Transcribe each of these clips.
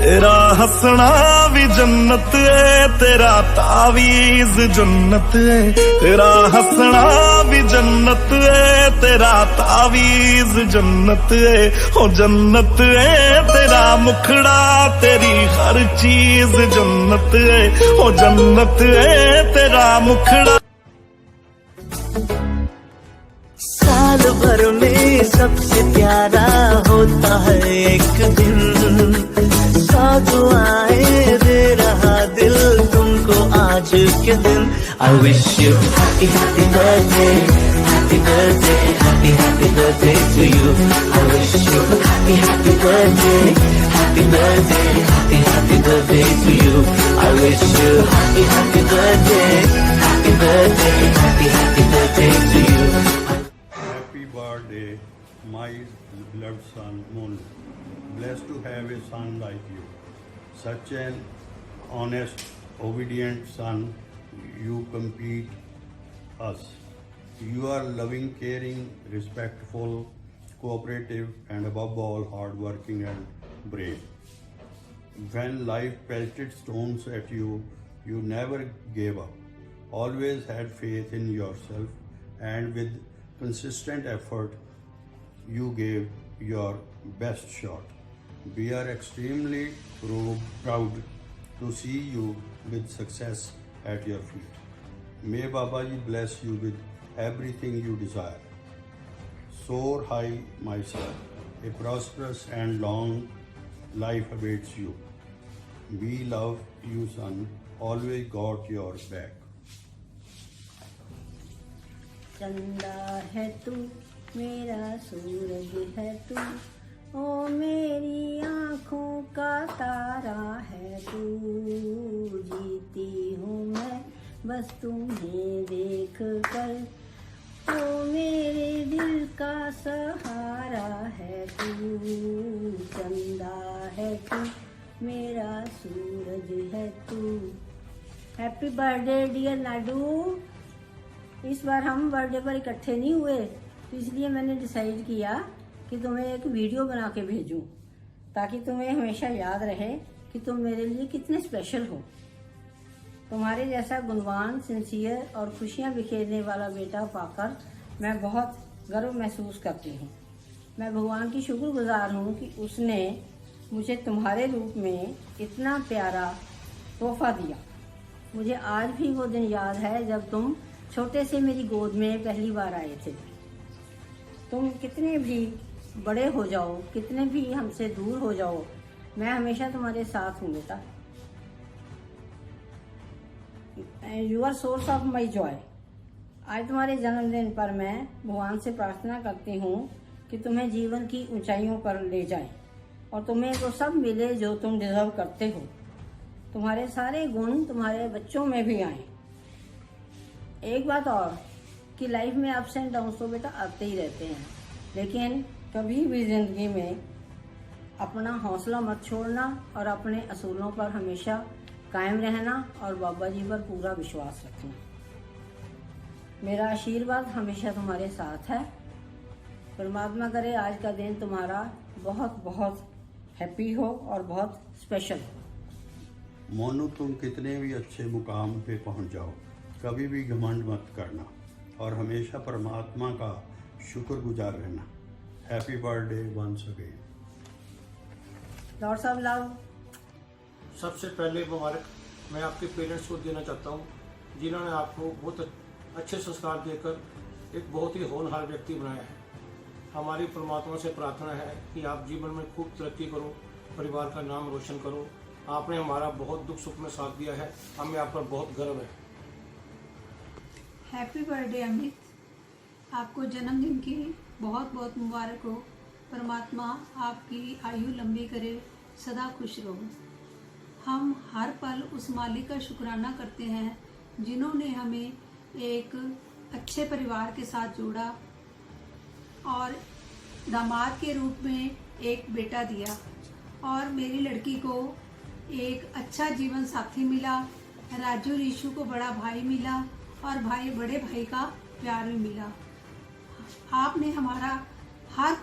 तेरा हंसना भी जन्नत है, तेरा तावीज जन्नत है। तेरा हंसना भी जन्नत है, तेरा तावीज जन्नत है। हो जन्नत है तेरा मुखड़ा, तेरी हर चीज जन्नत है। हो जन्नत है तेरा मुखड़ा। साल भर में सबसे प्यारा होता है एक दिन, सौ दुआएं दे रहा दिल तुमको आज के दिन। I wish you happy happy birthday, happy birthday, happy happy birthday to you. I wish you happy happy birthday, happy birthday, happy happy birthday to you. I wish you happy happy birthday, happy birthday, happy happy birthday to you. Happy birthday, my beloved son Monu. Blessed to have a son like you. Such an honest, obedient son. You complete us. You are loving, caring, respectful, cooperative, and above all, hardworking and brave. When life pelted stones at you, you never gave up. Always had faith in yourself, and with consistent effort, you gave your best shot. We are extremely proud to see you with success at your feet. May Babaji bless you with everything you desire. Soar high, my son. A prosperous and long life awaits you. We love you, son. Always got your back. चंदा है तू, मेरा सूरज है तू, ओ मेरी आँखों का तारा है तू। जीती हूँ मैं बस तुम्हें देख कर, ओ मेरे दिल का सहारा है तू। चंदा है तू, मेरा सूरज है तू। Happy birthday dear Nadu. इस बार हम बर्थडे पर इकट्ठे नहीं हुए, तो इसलिए मैंने डिसाइड किया कि तुम्हें एक वीडियो बना के भेजूं, ताकि तुम्हें हमेशा याद रहे कि तुम मेरे लिए कितने स्पेशल हो। तुम्हारे जैसा गुणवान, सिंसियर और खुशियां बिखेरने वाला बेटा पाकर मैं बहुत गर्व महसूस करती हूँ। मैं भगवान की शुक्रगुजार हूँ कि उसने मुझे तुम्हारे रूप में इतना प्यारा तोहफा दिया। मुझे आज भी वो दिन याद है जब तुम छोटे से मेरी गोद में पहली बार आए थे। तुम कितने भी बड़े हो जाओ, कितने भी हमसे दूर हो जाओ, मैं हमेशा तुम्हारे साथ हूँ बेटा। You are source of my joy. आज तुम्हारे जन्मदिन पर मैं भगवान से प्रार्थना करती हूँ कि तुम्हें जीवन की ऊंचाइयों पर ले जाए और तुम्हें वो सब मिले जो तुम डिजर्व करते हो। तुम्हारे सारे गुण तुम्हारे बच्चों में भी आए। एक बात और कि लाइफ में अप्स एंड डाउन्स तो बेटा आते ही रहते हैं, लेकिन कभी भी जिंदगी में अपना हौसला मत छोड़ना और अपने असूलों पर हमेशा कायम रहना और बाबा जी पर पूरा विश्वास रखना। मेरा आशीर्वाद हमेशा तुम्हारे साथ है। परमात्मा करे आज का दिन तुम्हारा बहुत बहुत हैप्पी हो और बहुत स्पेशल हो। मोनू, तुम कितने भी अच्छे मुकाम पे पहुंच जाओ, कभी भी घमंड मत करना और हमेशा परमात्मा का शुक्रगुजार रहना। Happy birthday once again. Lots of love. सबसे पहले मुबारक मैं आपके पेरेंट्स को देना चाहता हूँ, जिन्होंने आपको बहुत अच्छे संस्कार देकर एक बहुत ही होनहार व्यक्ति बनाया है। हमारी परमात्मा से प्रार्थना है कि आप जीवन में खूब तरक्की करो, परिवार का नाम रोशन करो। आपने हमारा बहुत दुख सुख में साथ दिया है, हमें आप पर बहुत गर्व है। हैप्पी बर्थडे अमित, आपको जन्मदिन की बहुत बहुत मुबारक हो। परमात्मा आपकी आयु लंबी करे, सदा खुश रहो। हम हर पल उस मालिक का शुक्राना करते हैं जिन्होंने हमें एक अच्छे परिवार के साथ जोड़ा और दामाद के रूप में एक बेटा दिया और मेरी लड़की को एक अच्छा जीवन साथी मिला। राजू रीशु को बड़ा भाई मिला और बड़े भाई का प्यार भी मिला। आपने हमारा हर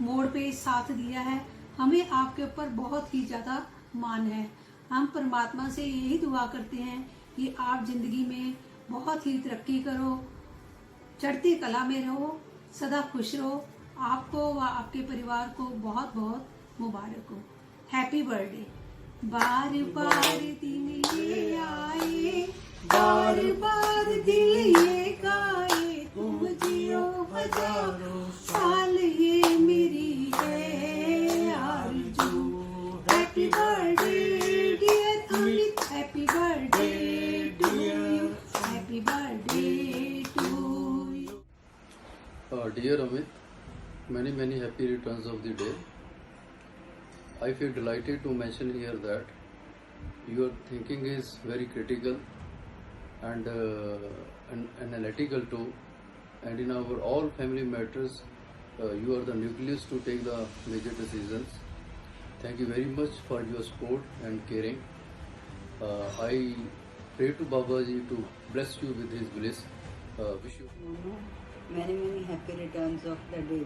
मोड़ पे साथ दिया है, हमें आपके ऊपर बहुत ही ज़्यादा मान है। हम परमात्मा से यही दुआ करते हैं कि आप जिंदगी में बहुत ही तरक्की करो, चढ़ती कला में रहो, सदा खुश रहो। आपको व आपके परिवार को बहुत बहुत मुबारक हो। Happy birthday. बार बार दिन ये आए, बार बार दिल ये गाए, तुम जियो हजारों साल ये मेरी है आरज़ू। Happy birthday dear Amit, happy birthday to you, happy birthday to you. Dear Amit, many happy returns of the day. I feel delighted to mention here that your thinking is very critical and analytical too, and in our all family matters you are the nucleus to take the major decisions. Thank you very much for your support and caring. I pray to Babaji to bless you with his bliss. Wish you many happy returns of the day.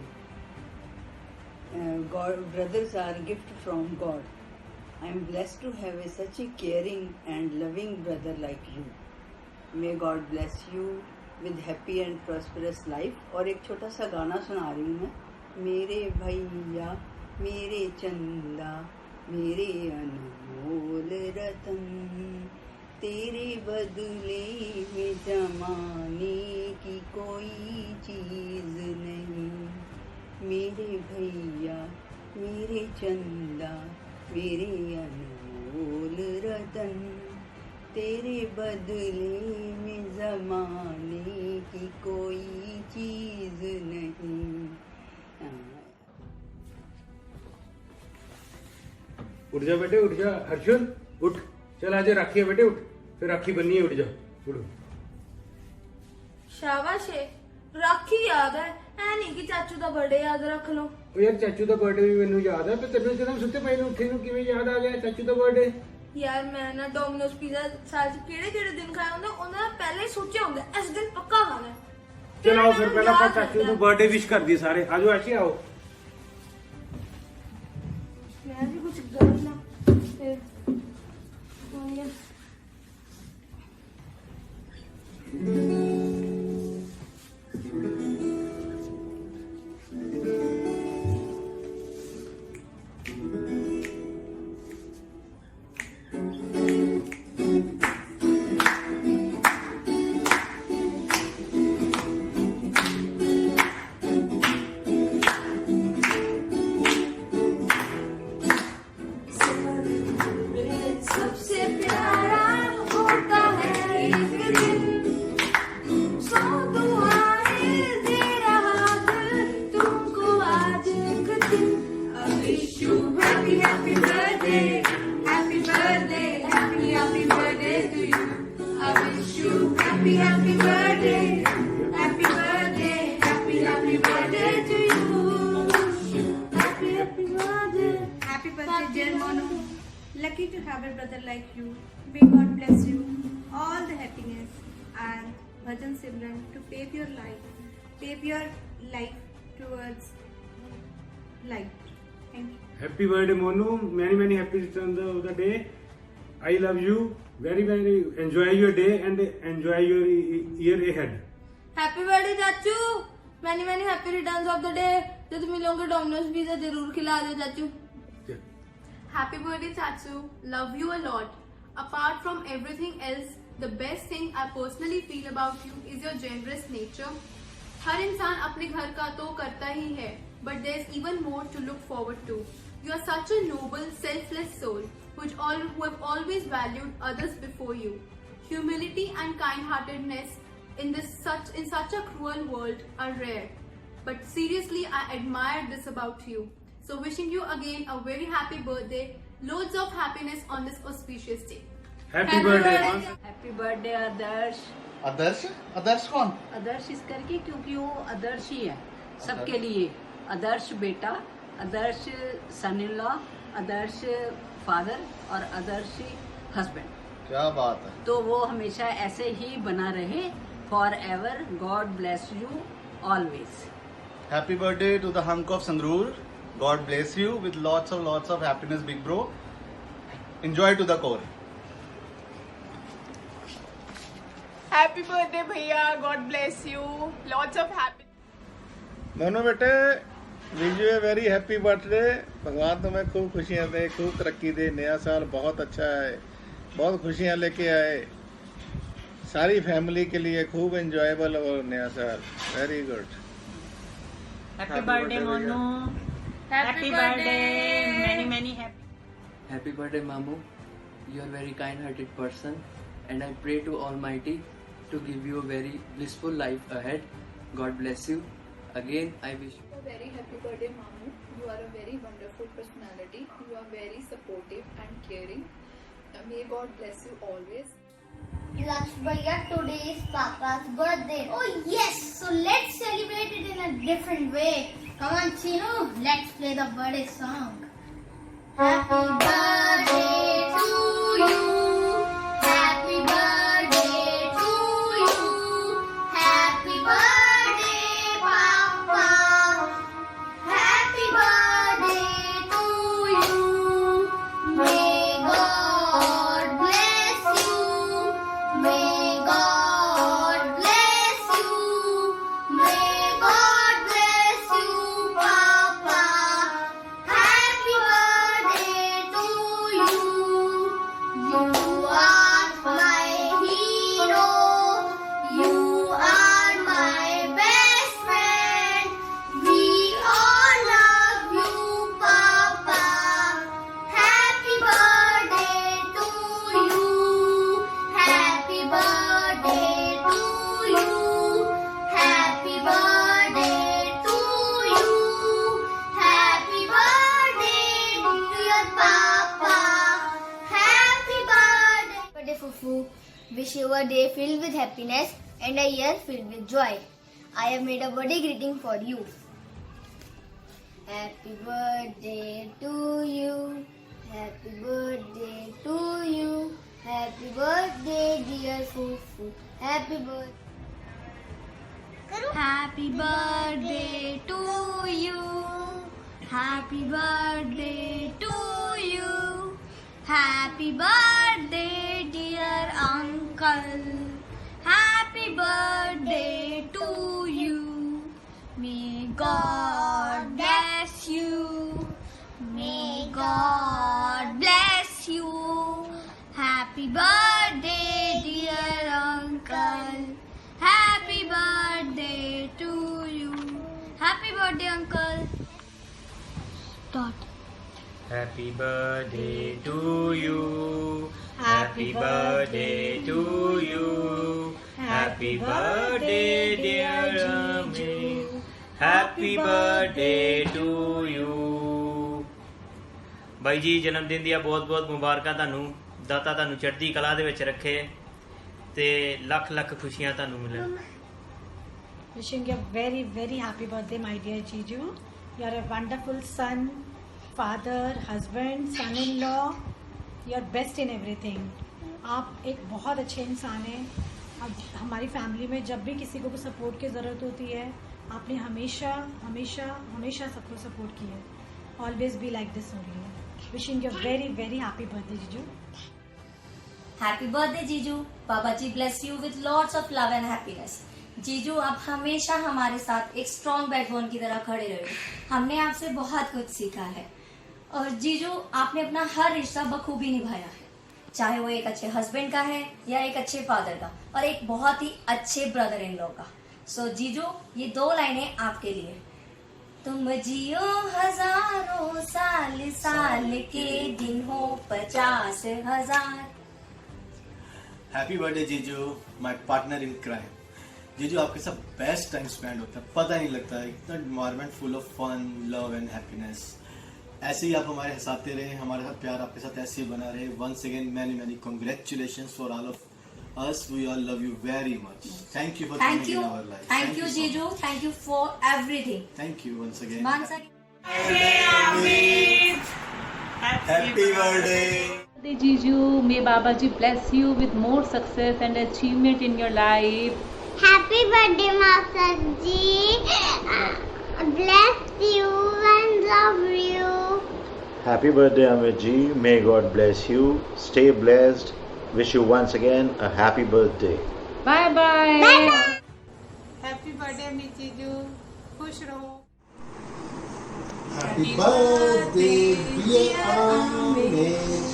God, brothers are a gift from God. I am blessed to have such a caring and loving brother like you. May God bless you with happy and prosperous life. और एक छोटा सा गाना सुना रही हूँ मैं। मेरे भैया मेरे चंदा मेरे अनमोल रतन, तेरे बदले में जमाने की कोई चीज नहीं। मेरे भैया मेरे चंदा मेरे अनमोल रतन, तेरे बदले में जमाने की कोई चीज नहीं। उठ जा बेटे, उठ जा हर्षुल, उठ। चल आजा राखी है बेटे, उठ। फिर राखी बननी है, उठ जा, उठ। शाबाश है, राखी याद है ऐ नहीं कि चाचू ਦਾ ਬਰਥਡੇ याद रख लो। ਉਹ ਯਾਰ ਚਾਚੂ ਦਾ ਬਰਥਡੇ ਵੀ ਮੈਨੂੰ ਯਾਦ ਹੈ, ਪਰ ਤੈਨੂੰ ਜਦੋਂ ਸੁੱਤੇ ਪਏ ਨੂੰ ਉੱਠੇ ਨੂੰ ਕਿਵੇਂ ਯਾਦ ਆ ਗਿਆ ਚਾਚੂ ਦਾ ਬਰਥਡੇ? ਯਾਰ ਮੈਂ ਨਾ ਡੋਮਿਨੋਜ਼ ਪੀਜ਼ਾ ਸਾਲ ਚ ਕਿਹੜੇ ਦਿਨ ਖਾਇਆ ਹੁੰਦਾ ਉਹਨਾਂ ਦਾ ਪਹਿਲਾਂ ਹੀ ਸੋਚਿਆ ਹੁੰਦਾ ਇਸ ਦਿਨ ਪੱਕਾ ਖਾਣਾ। ਚਲੋ ਫਿਰ ਪਹਿਲਾਂ ਆਪਾਂ ਚਾਚੂ ਨੂੰ ਬਰਥਡੇ ਵਿਸ਼ ਕਰਦੀ ਸਾਰੇ। ਆਜੋ ਆਸ਼ੀ ਆਓ। ਮੈਂ ਵੀ ਕੁਝ ਗਲਤ ਨਾ ਫਿਰ Happy birthday, happy birthday, happy birthday to you. Happy birthday. Happy birthday, dear Monu. Lucky to have a brother like you. May God bless you all the happiness and Bhajan Simran to pave your life towards light. Thank you. Happy birthday Monu, many happy returns of the day. I love you. Very enjoy your day and enjoy your year ahead. Happy birthday चाचू, many happy returns of the day. जब मिलोगे Domino's pizza जरूर खिला दो चाचू। Happy birthday चाचू, love you a lot. Apart from everything else, the best thing I personally feel about you is your generous nature. हर इंसान अपने घर का तो करता ही है, but there's even more to look forward to. You are such a noble, selfless soul who have always valued others before you. Humility and kind-heartedness in such a cruel world are rare. But seriously, I admire this about you. So wishing you again a very happy birthday, loads of happiness on this auspicious day. Happy birthday. Happy birthday Adarsh. Adarsh? Adarsh कौन? आदर्श इस करके क्योंकि वो आदर्श ही है सबके लिए। आदर्श बेटा, आदर्श सन in law, Adarsh father और आदर्श हस्बैंड। क्या बात है। तो वो हमेशा ऐसे ही बना रहे forever. God bless you always. Happy birthday to the hunk of Sangrur. God bless you with lots of happiness, big bro. Enjoy to the core. Happy birthday भैया, God bless you, lots of happy. Monu बेटे, wish you a very happy birthday. भगवान तुम्हें खूब खुशियाँ दे, खूब तरक्की दे। नया साल बहुत अच्छा है, बहुत खुशियाँ लेके आए सारी फैमिली के लिए, खूब एंजॉयबल हो नया साल। Very good. Happy birthday Monu, happy birthday, many many happy. Happy birthday, Mamu. You are a very kind-hearted person, and I pray to Almighty to give you a very blissful life ahead. God bless you. Again, I wish you a very happy birthday, Mamu. You are a very wonderful personality. You are very supportive and caring. May God bless you always. Laksh Bhaiya, today is Papa's birthday. Oh yes, so let's celebrate it in a different way. Come on, Chinu, let's play the birthday song. Happy birthday to you. Happy birthday to you. Happy birthday, Papa. Happy birthday to you. May God bless you. May God bless you. May God bless you, Papa. Happy birthday to you. You are my hero. You are my best friend. We all love you, Papa. Happy birthday to you. Happy birthday to you. Happy birthday to you. Happy birthday, dear Papa. Happy birthday, Fufu. Wish you a day filled with happiness and a year filled with joy. I have made a birthday greeting for you. Happy birthday to you. Happy birthday to you. Happy birthday, dear Fufu. Happy birthday. Happy birthday to you. Happy birthday to you. Happy birthday, dear uncle. Happy birthday to you. May God bless you. May God bless you. Happy birthday, dear uncle. Happy birthday to you. Happy birthday, uncle. Dot. Happy birthday to you. Happy birthday to you. Happy birthday, dear Ami. Happy birthday to you. ਬਾਈ ਜੀ ਜਨਮ ਦਿਨ ਦੀਆਂ ਬਹੁਤ ਬਹੁਤ ਮੁਬਾਰਕਾਂ ਤੁਹਾਨੂੰ। ਦਾਤਾ ਤੁਹਾਨੂੰ ਚੜ੍ਹਦੀ ਕਲਾ ਦੇ ਵਿੱਚ ਰੱਖੇ ਤੇ ਲੱਖ ਲੱਖ ਖੁਸ਼ੀਆਂ ਤੁਹਾਨੂੰ ਮਿਲਣ। Wishing you a very very happy birthday, my dear Jiju. You are a wonderful son, father, husband, son-in-law. You are best in everything. आप एक बहुत अच्छे इंसान हैं। अब हमारी फैमिली में जब भी किसी को सपोर्ट की ज़रूरत होती है, आपने हमेशा हमेशा हमेशा सबको सपोर्ट किया है। Always be like this only. Wishing you a very very happy birthday, Jiju. Happy birthday, Jiju. Baba ji bless you with lots of love and happiness. जीजू आप हमेशा हमारे साथ एक स्ट्रॉन्ग बैकबोन की तरह खड़े रहे। हमने आपसे बहुत कुछ सीखा है और जीजू आपने अपना हर रिश्ता बखूबी निभाया है, चाहे वो एक अच्छे हस्बैंड का है या एक अच्छे फादर का और एक बहुत ही अच्छे ब्रदर इन लॉ का। सो जीजू ये 2 लाइनें आपके लिए। तुम जियो हजारों साल, साल के दिन हो 50,000। हैप्पी बर्थडे जीजू, माय पार्टनर इन क्राइम। जीजू आपके साथ बेस्ट टाइम स्पेंड होता है, पता नहीं लगता है, इतना environment full of fun, love and happiness. ऐसे ही आप हमारे साथ रहे, हमारे साथ प्यार आपके साथ ऐसे ही बना रहे। Once again many many congratulations for all of us. We all love you very much. Thank you for coming in our life. Thank you जीजू, thank you for everything. Thank you once again. Happy birthday जीजू। May बाबा जी bless you with more success and achievement in your life. Happy birthday, Master Ji. Bless you and love you. Happy birthday, Amit ji. May God bless you. Stay blessed. Wish you once again a happy birthday. Bye bye. Happy birthday Amit जीजू, खुश रहो। Happy birthday, dear Amit.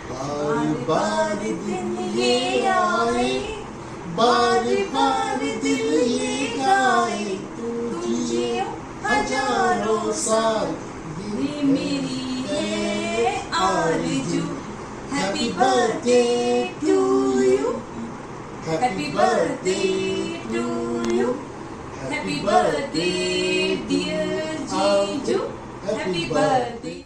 बारी बारी दिन ये आए, बारी बारी दिल ये गाए, तुझे हजारों साल ये मेरी है आरज़ू। Happy birthday to you. Happy birthday to you. Happy birthday dear Jiju. Happy birthday.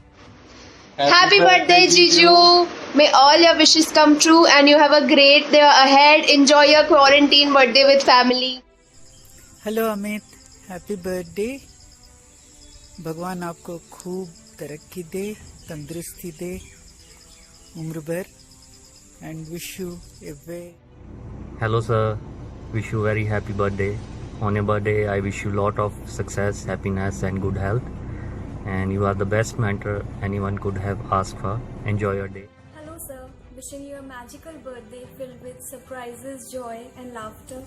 Happy birthday, Jiju. May all your wishes come true and you have a great day ahead. Enjoy your quarantine birthday with family. Hello Amit, happy birthday. भगवान आपको खूब तरक्की दे, तंदुरुस्ती दे उम्र भर, and wish you A way. Hello sir, wish you very happy birthday. On your birthday I wish you lot of success, happiness and good health, and you are the best mentor anyone could have asked for. Enjoy your day. Hello sir, wishing you a magical birthday filled with surprises, joy and laughter.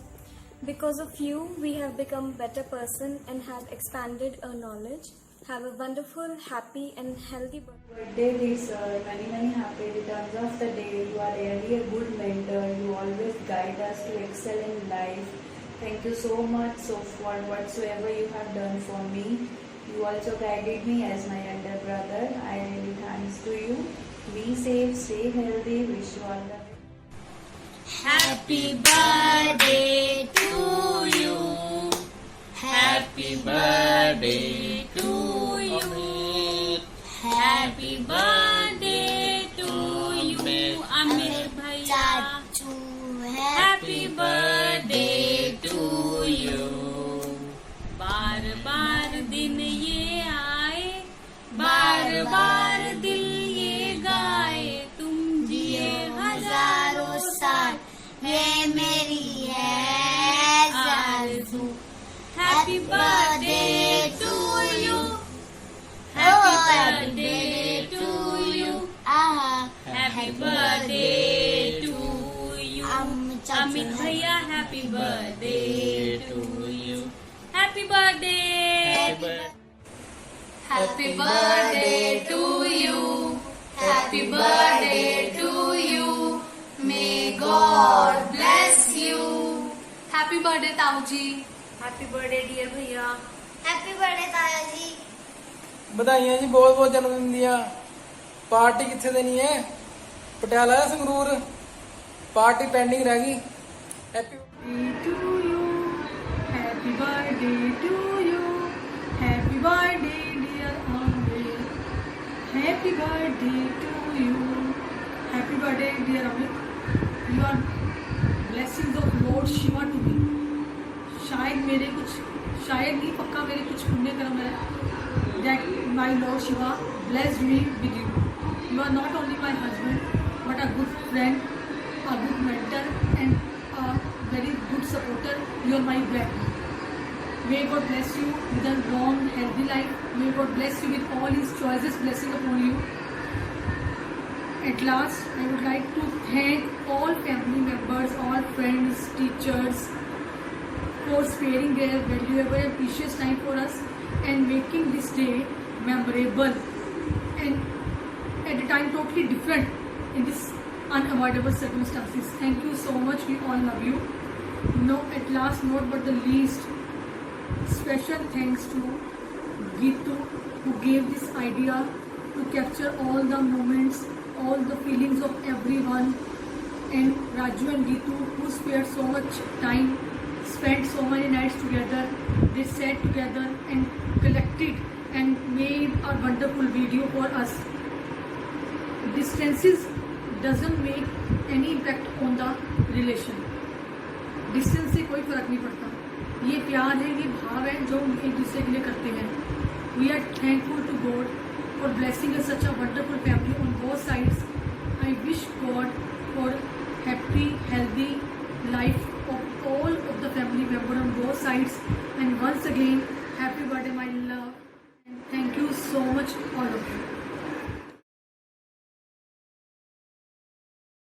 Because of you, we have become a better person and have expanded our knowledge. Have a wonderful, happy and healthy birthday, dear sir. Many, many happy returns of the day. You are really a good mentor. You always guide us to excel in life. Thank you so much for whatsoever you have done for me. You also guided me as my elder brother. I really thanks to you. Be safe, stay healthy. Wish you all the best. Happy birthday to you. Happy birthday to you. Happy birthday to you, Amit bhaiya. Happy birthday to you. बार बार दिन ये आए, बार बार दिल ये गाए, तुम जिए हजारों साल, ये मेरी है आरज़ू। Happy birthday to you. Happy birthday to you. Happy birthday to you. Amit bhaiya, happy birthday to you. Happy birthday. Happy birthday to you. Happy birthday to you. May God bless you. Happy birthday Tau ji. Happy birthday dear भैया। Happy birthday ताया जी। ਵਧਾਈਆਂ ਜੀ ਬਹੁਤ ਬਹੁਤ ਜਨਮ ਦਿਨ ਦੀਆਂ। Party ਕਿੱਥੇ ਦੇਣੀ ਹੈ? ਪਟਿਆਲਾ ਜਾਂ ਸੰਗਰੂਰ? ਪਾਰਟੀ ਪੈਂਡਿੰਗ ਰਹਿ ਗਈ। Happy to you, happy birthday to you, happy birthday dear Amit, happy birthday to you, happy birthday dear Amit. You are blessings of Lord Shiva to me. शायद नहीं पक्का मेरे कुछ पुण्य कर्म है that my Lord Shiva blessed me with you. You are not only my husband but a good friend, a good mentor and a very good supporter. You are my friend. May God bless you with a long healthy life. May God bless you with all His choices blessing upon you. At last, I would like to thank all family members, all friends, teachers for sparing their valuable and precious time for us and making this day memorable and at a time totally different in this unavoidable circumstances. Thank you so much. We all love you. No, at last, not but the least, special thanks to Gitu who gave this idea to capture all the moments, all the feelings of everyone, and Raju and Gitu who spared so much time, spent so many nights together. They sat together and collected and made a wonderful video for us. Distances doesn't make any impact on the relation. Distance से कोई फर्क नहीं पड़ता। ये प्यार है, ये भाव है जो हम एक दूसरे के लिए करते हैं। We are thankful to God for blessing us such a wonderful family on both sides. I wish God for happy, healthy life of all of the family members on both sides. And once again, happy birthday, my love. And thank you so much, all of you.